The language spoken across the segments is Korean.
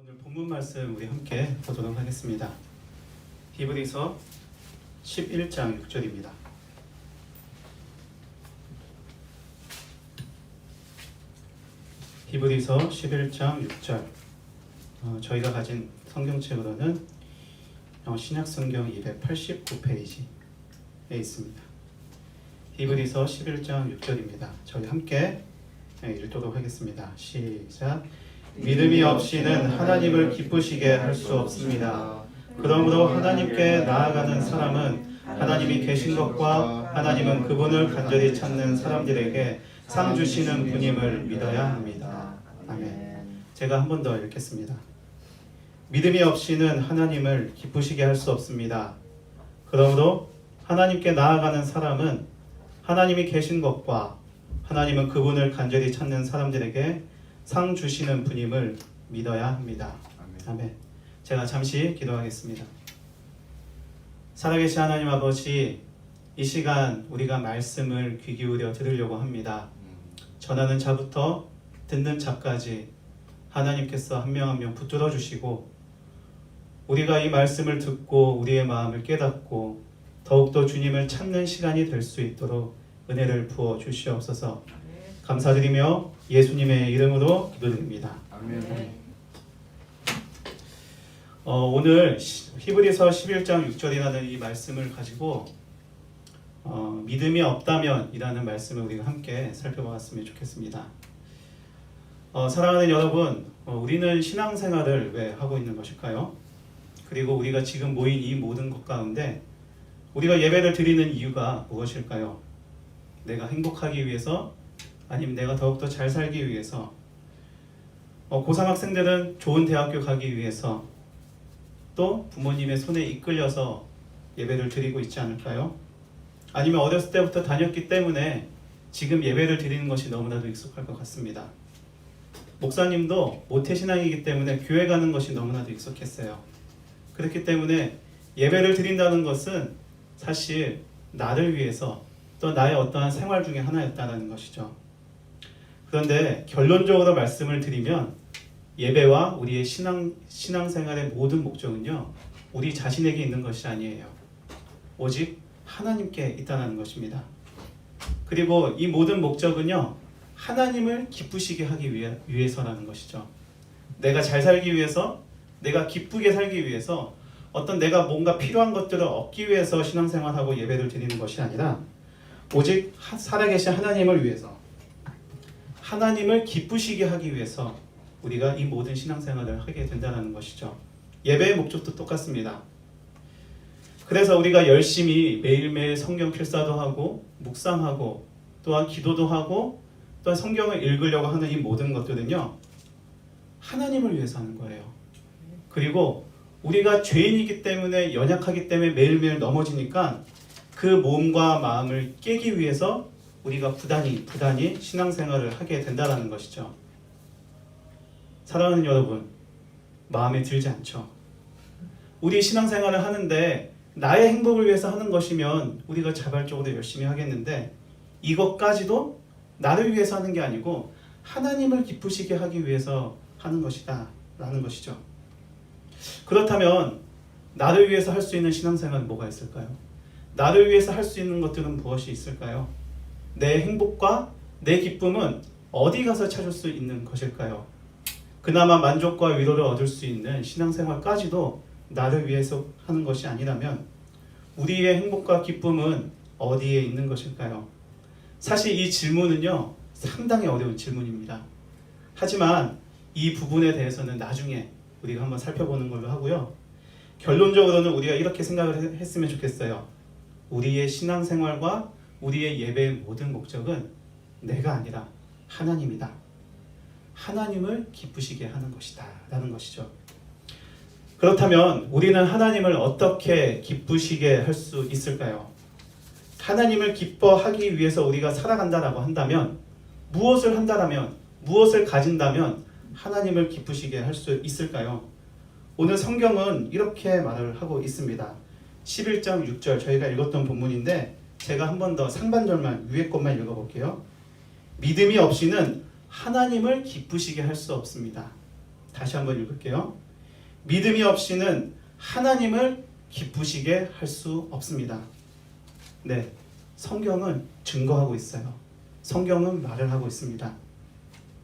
오늘 본문 말씀 우리 함께 보도록 하겠습니다. 히브리서 11장 6절입니다. 히브리서 11장 6절. 저희가 가진 성경책으로는 신약성경 289페이지에 있습니다. 히브리서 11장 6절입니다. 저희 함께 읽도록 하겠습니다. 시작. 믿음이 없이는 하나님을 기쁘시게 할 수 없습니다. 그러므로 하나님께 나아가는 사람은 하나님이 계신 것과 하나님은 그분을 간절히 찾는 사람들에게 상 주시는 분임을 믿어야 합니다. 아멘. 제가 한 번 더 읽겠습니다. 믿음이 없이는 하나님을 기쁘시게 할 수 없습니다. 그러므로 하나님께 나아가는 사람은 하나님이 계신 것과 하나님은 그분을 간절히 찾는 사람들에게 상 주시는 분임을 믿어야 합니다. 아멘. 제가 잠시 기도하겠습니다. 살아계신 하나님 아버지, 이 시간 우리가 말씀을 귀 기울여 들으려고 합니다. 전하는 자부터 듣는 자까지 하나님께서 한 명 한 명 붙들어 주시고, 우리가 이 말씀을 듣고 우리의 마음을 깨닫고 더욱더 주님을 찾는 시간이 될 수 있도록 은혜를 부어 주시옵소서. 감사드리며 예수님의 이름으로 기도드립니다. 아멘. 오늘 히브리서 11장 6절이라는 이 말씀을 가지고 믿음이 없다면 이라는 말씀을 우리가 함께 살펴보았으면 좋겠습니다. 사랑하는 여러분, 우리는 신앙생활을 왜 하고 있는 것일까요? 그리고 우리가 지금 모인 이 모든 것 가운데 우리가 예배를 드리는 이유가 무엇일까요? 내가 행복하기 위해서, 아니면 내가 더욱더 잘 살기 위해서, 고3 학생들은 좋은 대학교 가기 위해서, 또 부모님의 손에 이끌려서 예배를 드리고 있지 않을까요? 아니면 어렸을 때부터 다녔기 때문에 지금 예배를 드리는 것이 너무나도 익숙할 것 같습니다. 목사님도 모태신앙이기 때문에 교회 가는 것이 너무나도 익숙했어요. 그렇기 때문에 예배를 드린다는 것은 사실 나를 위해서, 또 나의 어떠한 생활 중에 하나였다는 것이죠. 그런데 결론적으로 말씀을 드리면 예배와 우리의 신앙생활의 모든 목적은요, 우리 자신에게 있는 것이 아니에요. 오직 하나님께 있다는 것입니다. 그리고 이 모든 목적은요, 하나님을 기쁘시게 하기 위해서라는 것이죠. 내가 잘 살기 위해서, 내가 기쁘게 살기 위해서, 어떤 내가 뭔가 필요한 것들을 얻기 위해서 신앙생활하고 예배를 드리는 것이 아니라 오직 살아계신 하나님을 위해서, 하나님을 기쁘시게 하기 위해서 우리가 이 모든 신앙생활을 하게 된다는 것이죠. 예배의 목적도 똑같습니다. 그래서 우리가 열심히 매일매일 성경 필사도 하고 묵상하고 또한 기도도 하고 또한 성경을 읽으려고 하는 이 모든 것들은요, 하나님을 위해서 하는 거예요. 그리고 우리가 죄인이기 때문에, 연약하기 때문에 매일매일 넘어지니까 그 몸과 마음을 깨기 위해서 우리가 부단히 신앙생활을 하게 된다는 것이죠. 사랑하는 여러분, 마음에 들지 않죠? 우리 신앙생활을 하는데 나의 행복을 위해서 하는 것이면 우리가 자발적으로 열심히 하겠는데, 이것까지도 나를 위해서 하는 게 아니고 하나님을 기쁘시게 하기 위해서 하는 것이다 라는 것이죠. 그렇다면 나를 위해서 할 수 있는 신앙생활은 뭐가 있을까요? 나를 위해서 할 수 있는 것들은 무엇이 있을까요? 내 행복과 내 기쁨은 어디 가서 찾을 수 있는 것일까요? 그나마 만족과 위로를 얻을 수 있는 신앙생활까지도 나를 위해서 하는 것이 아니라면 우리의 행복과 기쁨은 어디에 있는 것일까요? 사실 이 질문은요, 상당히 어려운 질문입니다. 하지만 이 부분에 대해서는 나중에 우리가 한번 살펴보는 걸로 하고요. 결론적으로는 우리가 이렇게 생각을 했으면 좋겠어요. 우리의 신앙생활과 우리의 예배의 모든 목적은 내가 아니라 하나님이다. 하나님을 기쁘시게 하는 것이다 라는 것이죠. 그렇다면 우리는 하나님을 어떻게 기쁘시게 할 수 있을까요? 하나님을 기뻐하기 위해서 우리가 살아간다라고 한다면, 무엇을 한다라면, 무엇을 가진다면 하나님을 기쁘시게 할 수 있을까요? 오늘 성경은 이렇게 말을 하고 있습니다. 11장 6절, 저희가 읽었던 본문인데 제가 한 번 더 상반절만, 위에 것만 읽어볼게요. 믿음이 없이는 하나님을 기쁘시게 할 수 없습니다. 다시 한번 읽을게요. 믿음이 없이는 하나님을 기쁘시게 할 수 없습니다. 네, 성경은 증거하고 있어요. 성경은 말을 하고 있습니다.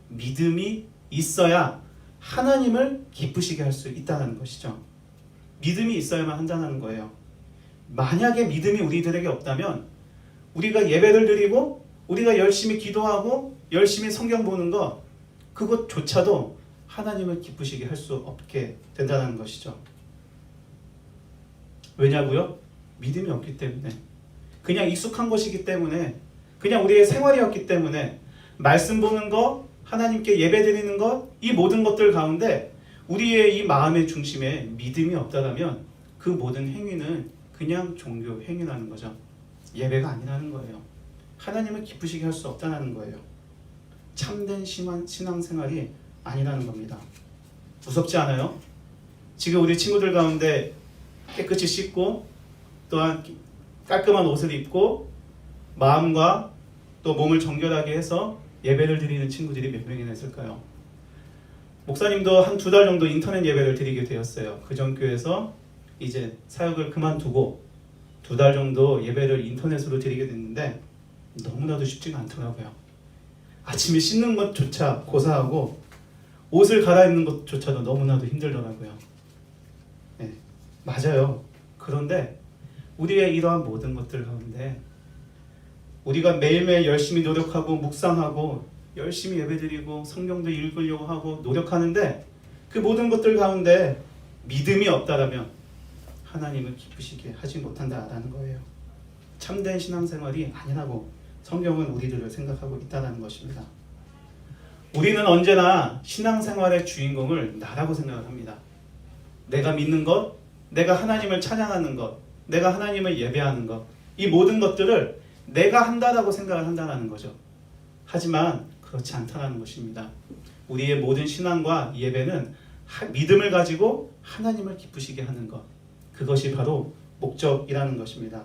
믿음이 있어야 하나님을 기쁘시게 할 수 있다는 것이죠. 믿음이 있어야만 한다는 거예요. 만약에 믿음이 우리들에게 없다면 우리가 예배를 드리고 우리가 열심히 기도하고 열심히 성경 보는 것 그것조차도 하나님을 기쁘시게 할 수 없게 된다는 것이죠. 왜냐고요? 믿음이 없기 때문에, 그냥 익숙한 것이기 때문에, 그냥 우리의 생활이었기 때문에, 말씀 보는 것, 하나님께 예배 드리는 것, 이 모든 것들 가운데 우리의 이 마음의 중심에 믿음이 없다면 그 모든 행위는 그냥 종교 행위라는 거죠. 예배가 아니라는 거예요. 하나님을 기쁘시게 할 수 없다는 거예요. 참된 신앙생활이 아니라는 겁니다. 무섭지 않아요? 지금 우리 친구들 가운데 깨끗이 씻고 또한 깔끔한 옷을 입고 마음과 또 몸을 정결하게 해서 예배를 드리는 친구들이 몇 명이나 있을까요? 목사님도 한 2달 정도 인터넷 예배를 드리게 되었어요. 그 전 교회에서 이제 사역을 그만두고 2달 정도 예배를 인터넷으로 드리게 됐는데 너무나도 쉽지가 않더라고요. 아침에 씻는 것조차 고사하고 옷을 갈아입는 것조차도 너무나도 힘들더라고요. 네, 맞아요. 그런데 우리의 이러한 모든 것들 가운데 우리가 매일매일 열심히 노력하고 묵상하고 열심히 예배드리고 성경도 읽으려고 하고 노력하는데 그 모든 것들 가운데 믿음이 없다라면 하나님을 기쁘시게 하지 못한다라는 거예요. 참된 신앙생활이 아니라고 성경은 우리들을 생각하고 있다는 것입니다. 우리는 언제나 신앙생활의 주인공을 나라고 생각을 합니다. 내가 믿는 것, 내가 하나님을 찬양하는 것, 내가 하나님을 예배하는 것, 이 모든 것들을 내가 한다라고 생각을 한다는 거죠. 하지만 그렇지 않다는 것입니다. 우리의 모든 신앙과 예배는 믿음을 가지고 하나님을 기쁘시게 하는 것, 그것이 바로 목적이라는 것입니다.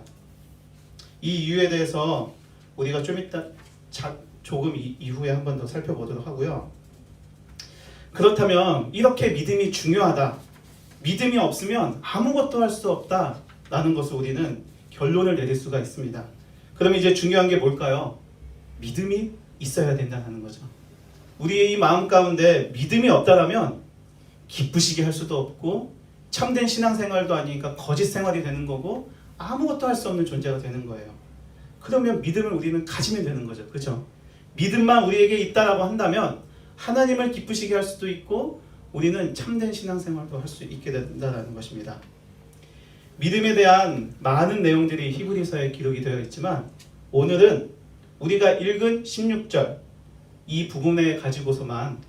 이 이유에 대해서 우리가 좀 이따 조금 이후에 한 번 더 살펴보도록 하고요. 그렇다면 이렇게 믿음이 중요하다, 믿음이 없으면 아무것도 할 수 없다라는 것을 우리는 결론을 내릴 수가 있습니다. 그럼 이제 중요한 게 뭘까요? 믿음이 있어야 된다는 거죠. 우리의 이 마음 가운데 믿음이 없다라면 기쁘시게 할 수도 없고 참된 신앙생활도 아니니까 거짓 생활이 되는 거고 아무것도 할 수 없는 존재가 되는 거예요. 그러면 믿음을 우리는 가지면 되는 거죠. 그렇죠? 믿음만 우리에게 있다라고 한다면 하나님을 기쁘시게 할 수도 있고 우리는 참된 신앙생활도 할 수 있게 된다는 것입니다. 믿음에 대한 많은 내용들이 히브리서에 기록이 되어 있지만 오늘은 우리가 읽은 16절 이 부분에서만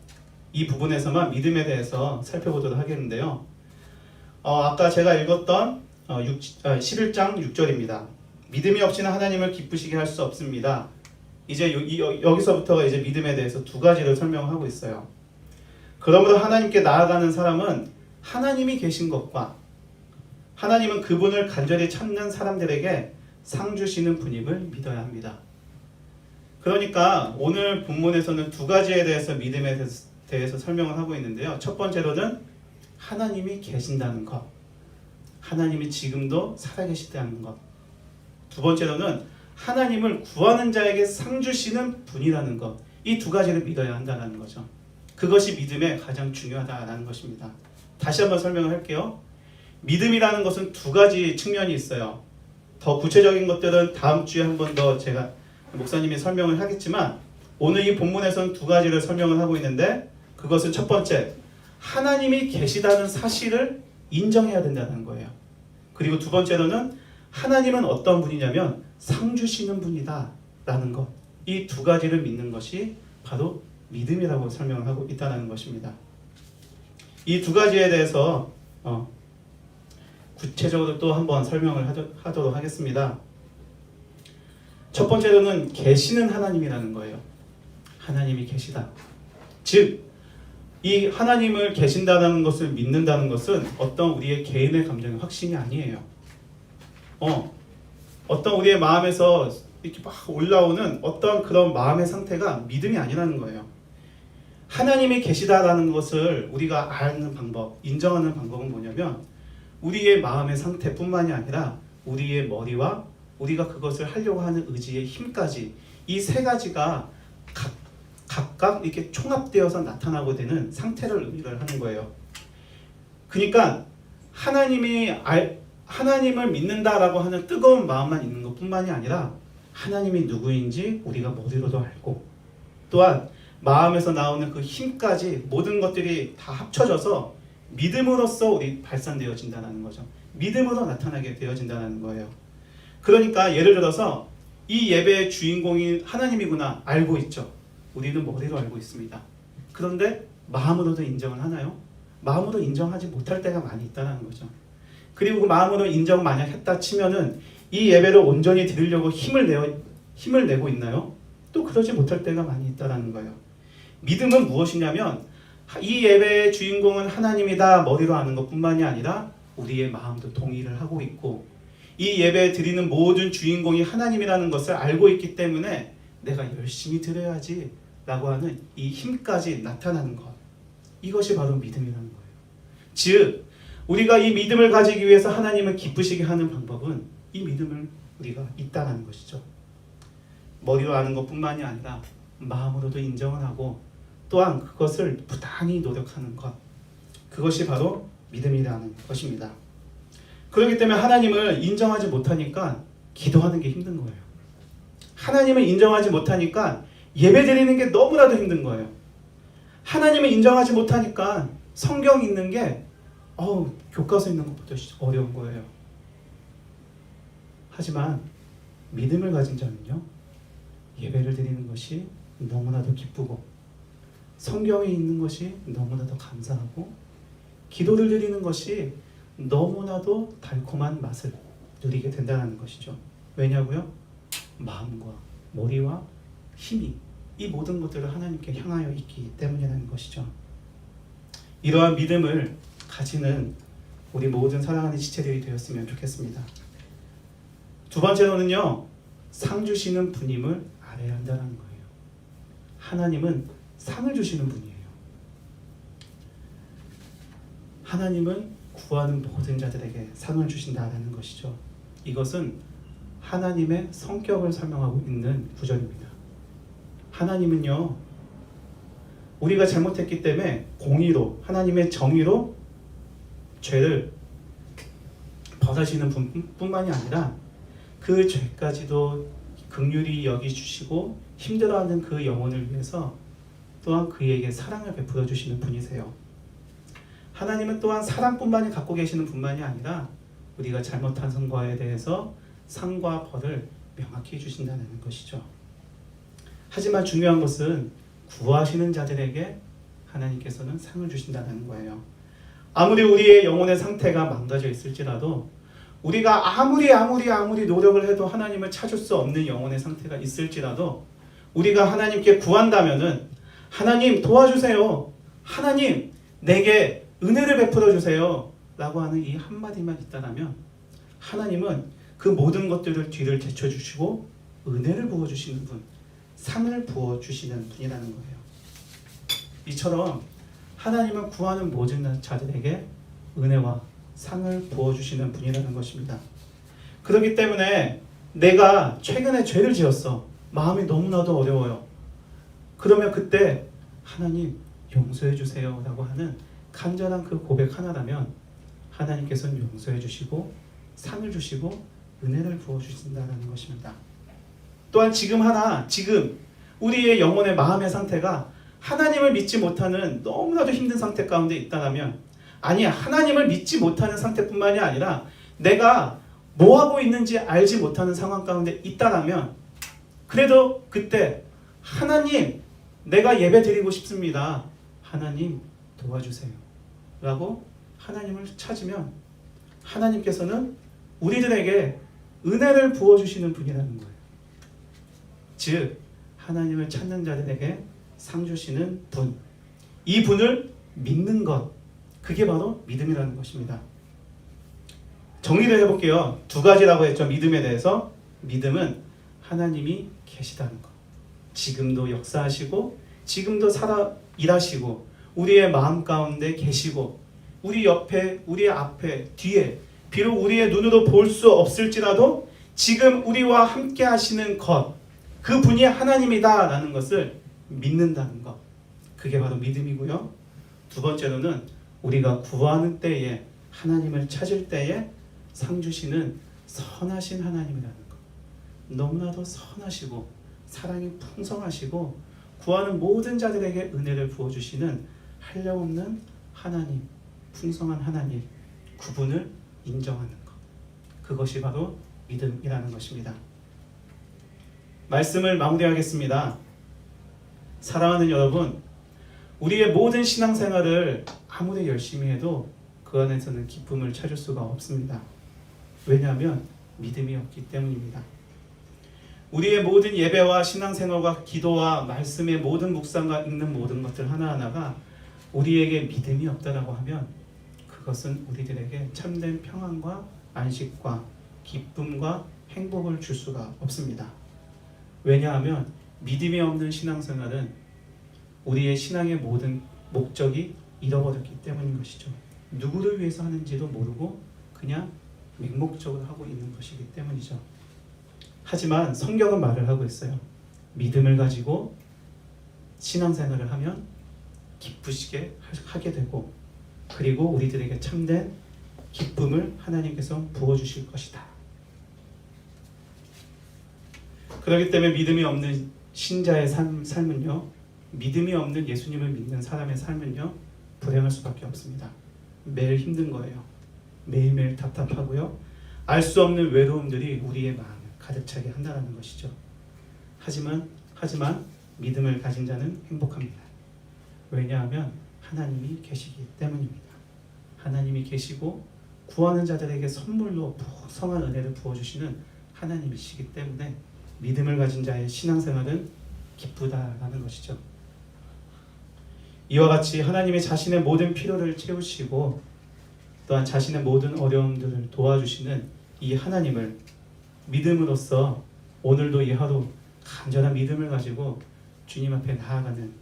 믿음에 대해서 살펴보도록 하겠는데요. 아까 제가 읽었던 11장 6절입니다. 믿음이 없이는 하나님을 기쁘시게 할 수 없습니다. 이제 여기서부터가 이제 믿음에 대해서 두 가지를 설명하고 있어요. 그러므로 하나님께 나아가는 사람은 하나님이 계신 것과 하나님은 그분을 간절히 찾는 사람들에게 상 주시는 분임을 믿어야 합니다. 그러니까 오늘 본문에서는 두 가지에 대해서 믿음에 대해서 설명을 하고 있는데요. 첫 번째로는 하나님이 계신다는 것, 하나님이 지금도 살아계시다는 것. 두 번째로는 하나님을 구하는 자에게 상 주시는 분이라는 것. 이 두 가지를 믿어야 한다는 거죠. 그것이 믿음의 가장 중요하다는 것입니다. 다시 한번 설명을 할게요. 믿음이라는 것은 두 가지 측면이 있어요. 더 구체적인 것들은 다음 주에 한 번 더 제가 목사님이 설명을 하겠지만 오늘 이 본문에서는 두 가지를 설명을 하고 있는데 그것은 첫 번째, 하나님이 계시다는 사실을 인정해야 된다는 거예요. 그리고 두 번째로는 하나님은 어떤 분이냐면 상 주시는 분이다 라는 것. 이 두 가지를 믿는 것이 바로 믿음이라고 설명을 하고 있다는 것입니다. 이 두 가지에 대해서 구체적으로 또 한번 설명을 하도록 하겠습니다. 첫 번째로는 계시는 하나님이라는 거예요. 하나님이 계시다. 즉, 이 하나님을 계신다는 것을 믿는다는 것은 어떤 우리의 개인의 감정의 확신이 아니에요. 어떤 우리의 마음에서 이렇게 막 올라오는 어떤 그런 마음의 상태가 믿음이 아니라는 거예요. 하나님이 계시다라는 것을 우리가 아는 방법, 인정하는 방법은 뭐냐면 우리의 마음의 상태뿐만이 아니라 우리의 머리와 우리가 그것을 하려고 하는 의지의 힘까지 이 세 가지가 각각 이렇게 총합되어서 나타나고 되는 상태를 의미를 하는 거예요. 그러니까 하나님을 믿는다라고 하는 뜨거운 마음만 있는 것뿐만이 아니라 하나님이 누구인지 우리가 머리로도 알고 또한 마음에서 나오는 그 힘까지 모든 것들이 다 합쳐져서 믿음으로써 우리 발산되어진다는 거죠. 믿음으로 나타나게 되어진다는 거예요. 그러니까 예를 들어서 이 예배의 주인공이 하나님이구나 알고 있죠. 우리는 머리로 알고 있습니다. 그런데 마음으로도 인정을 하나요? 마음으로 인정하지 못할 때가 많이 있다는 거죠. 그리고 그 마음으로 인정 만약 했다 치면은 이 예배를 온전히 드리려고 힘을 내고 있나요? 또 그러지 못할 때가 많이 있다는 거예요. 믿음은 무엇이냐면 이 예배의 주인공은 하나님이다 머리로 아는 것뿐만이 아니라 우리의 마음도 동의를 하고 있고 이 예배 드리는 모든 주인공이 하나님이라는 것을 알고 있기 때문에 내가 열심히 드려야지 라고 하는 이 힘까지 나타나는 것, 이것이 바로 믿음이라는 거예요. 즉 우리가 이 믿음을 가지기 위해서 하나님을 기쁘시게 하는 방법은 이 믿음을 우리가 있다는 것이죠. 머리로 아는 것뿐만이 아니라 마음으로도 인정을 하고 또한 그것을 부단히 노력하는 것, 그것이 바로 믿음이라는 것입니다. 그렇기 때문에 하나님을 인정하지 못하니까 기도하는 게 힘든 거예요. 하나님을 인정하지 못하니까 예배드리는 게 너무나도 힘든 거예요. 하나님을 인정하지 못하니까 성경 읽는 게 교과서 읽는 것보다 어려운 거예요. 하지만 믿음을 가진 자는요, 예배를 드리는 것이 너무나도 기쁘고 성경에 있는 것이 너무나도 감사하고 기도를 드리는 것이 너무나도 달콤한 맛을 누리게 된다는 것이죠. 왜냐고요? 마음과 머리와 힘이 이 모든 것들을 하나님께 향하여 있기 때문이라는 것이죠. 이러한 믿음을 가지는 우리 모든 사랑하는 지체들이 되었으면 좋겠습니다. 두 번째로는요, 상 주시는 분임을 알아야 한다는 거예요. 하나님은 상을 주시는 분이에요. 하나님은 구하는 모든 자들에게 상을 주신다는 것이죠. 이것은 하나님의 성격을 설명하고 있는 구절입니다. 하나님은요, 우리가 잘못했기 때문에 공의로 하나님의 정의로 죄를 벌하시는 분뿐만이 아니라 그 죄까지도 긍휼히 여기주시고 힘들어하는 그 영혼을 위해서 또한 그에게 사랑을 베풀어 주시는 분이세요. 하나님은 또한 사랑뿐만이 갖고 계시는 분만이 아니라 우리가 잘못한 것에 대해서 상과 벌을 명확히 주신다는 것이죠. 하지만 중요한 것은 구하시는 자들에게 하나님께서는 상을 주신다는 거예요. 아무리 우리의 영혼의 상태가 망가져 있을지라도 우리가 아무리 노력을 해도 하나님을 찾을 수 없는 영혼의 상태가 있을지라도 우리가 하나님께 구한다면은 하나님 도와주세요. 하나님 내게 은혜를 베풀어 주세요. 라고 하는 이 한마디만 있다라면 하나님은 그 모든 것들을 뒤를 제쳐주시고 은혜를 부어주시는 분, 상을 부어주시는 분이라는 거예요. 이처럼 하나님은 구하는 모든 자들에게 은혜와 상을 부어주시는 분이라는 것입니다. 그렇기 때문에 내가 최근에 죄를 지었어. 마음이 너무나도 어려워요. 그러면 그때 하나님 용서해 주세요 라고 하는 간절한 그 고백 하나라면 하나님께서는 용서해 주시고 상을 주시고 은혜를 부어주신다는 것입니다. 또한 지금 우리의 영혼의 마음의 상태가 하나님을 믿지 못하는 너무나도 힘든 상태 가운데 있다면 하나님을 믿지 못하는 상태뿐만이 아니라 내가 뭐하고 있는지 알지 못하는 상황 가운데 있다면 그래도 그때 하나님 내가 예배 드리고 싶습니다. 하나님 도와주세요 라고 하나님을 찾으면 하나님께서는 우리들에게 은혜를 부어주시는 분이라는 거예요. 즉 하나님을 찾는 자들에게 상 주시는 분, 이 분을 믿는 것, 그게 바로 믿음이라는 것입니다. 정리를 해볼게요. 두 가지라고 했죠. 믿음에 대해서. 믿음은 하나님이 계시다는 것, 지금도 역사하시고 지금도 일하시고 우리의 마음 가운데 계시고 우리 옆에, 우리 앞에, 뒤에 비록 우리의 눈으로 볼 수 없을지라도 지금 우리와 함께 하시는 것, 그분이 하나님이다라는 것을 믿는다는 것, 그게 바로 믿음이고요. 두 번째로는 우리가 구하는 때에, 하나님을 찾을 때에 상 주시는 선하신 하나님이라는 것. 너무나도 선하시고 사랑이 풍성하시고 구하는 모든 자들에게 은혜를 부어주시는 한량없는 하나님, 풍성한 하나님, 그분을 인정하는 것. 그것이 바로 믿음이라는 것입니다. 말씀을 마무리하겠습니다. 사랑하는 여러분, 우리의 모든 신앙생활을 아무리 열심히 해도 그 안에서는 기쁨을 찾을 수가 없습니다. 왜냐하면 믿음이 없기 때문입니다. 우리의 모든 예배와 신앙생활과 기도와 말씀의 모든 묵상과 읽는 모든 것들 하나하나가 우리에게 믿음이 없다라고 하면 그것은 우리들에게 참된 평안과 안식과 기쁨과 행복을 줄 수가 없습니다. 왜냐하면 믿음이 없는 신앙생활은 우리의 신앙의 모든 목적이 잃어버렸기 때문인 것이죠. 누구를 위해서 하는지도 모르고 그냥 맹목적으로 하고 있는 것이기 때문이죠. 하지만 성경은 말을 하고 있어요. 믿음을 가지고 신앙생활을 하면 기쁘시게 하게 되고 그리고 우리들에게 참된 기쁨을 하나님께서 부어주실 것이다. 그렇기 때문에 믿음이 없는 신자의 삶은요, 믿음이 없는 예수님을 믿는 사람의 삶은요, 불행할 수밖에 없습니다. 매일 힘든 거예요. 매일매일 답답하고요. 알 수 없는 외로움들이 우리의 마음을 가득 차게 한다는 것이죠. 하지만 믿음을 가진 자는 행복합니다. 왜냐하면 하나님이 계시기 때문입니다. 하나님이 계시고 구하는 자들에게 선물로 풍성한 은혜를 부어주시는 하나님이시기 때문에 믿음을 가진 자의 신앙생활은 기쁘다라는 것이죠. 이와 같이 하나님이 자신의 모든 필요를 채우시고 또한 자신의 모든 어려움들을 도와주시는 이 하나님을 믿음으로써 오늘도 이 하루 간절한 믿음을 가지고 주님 앞에 나아가는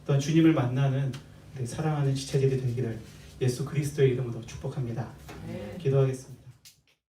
또한 주님을 만나는 우리 사랑하는 지체들이 되기를 예수 그리스도의 이름으로 축복합니다. 기도하겠습니다.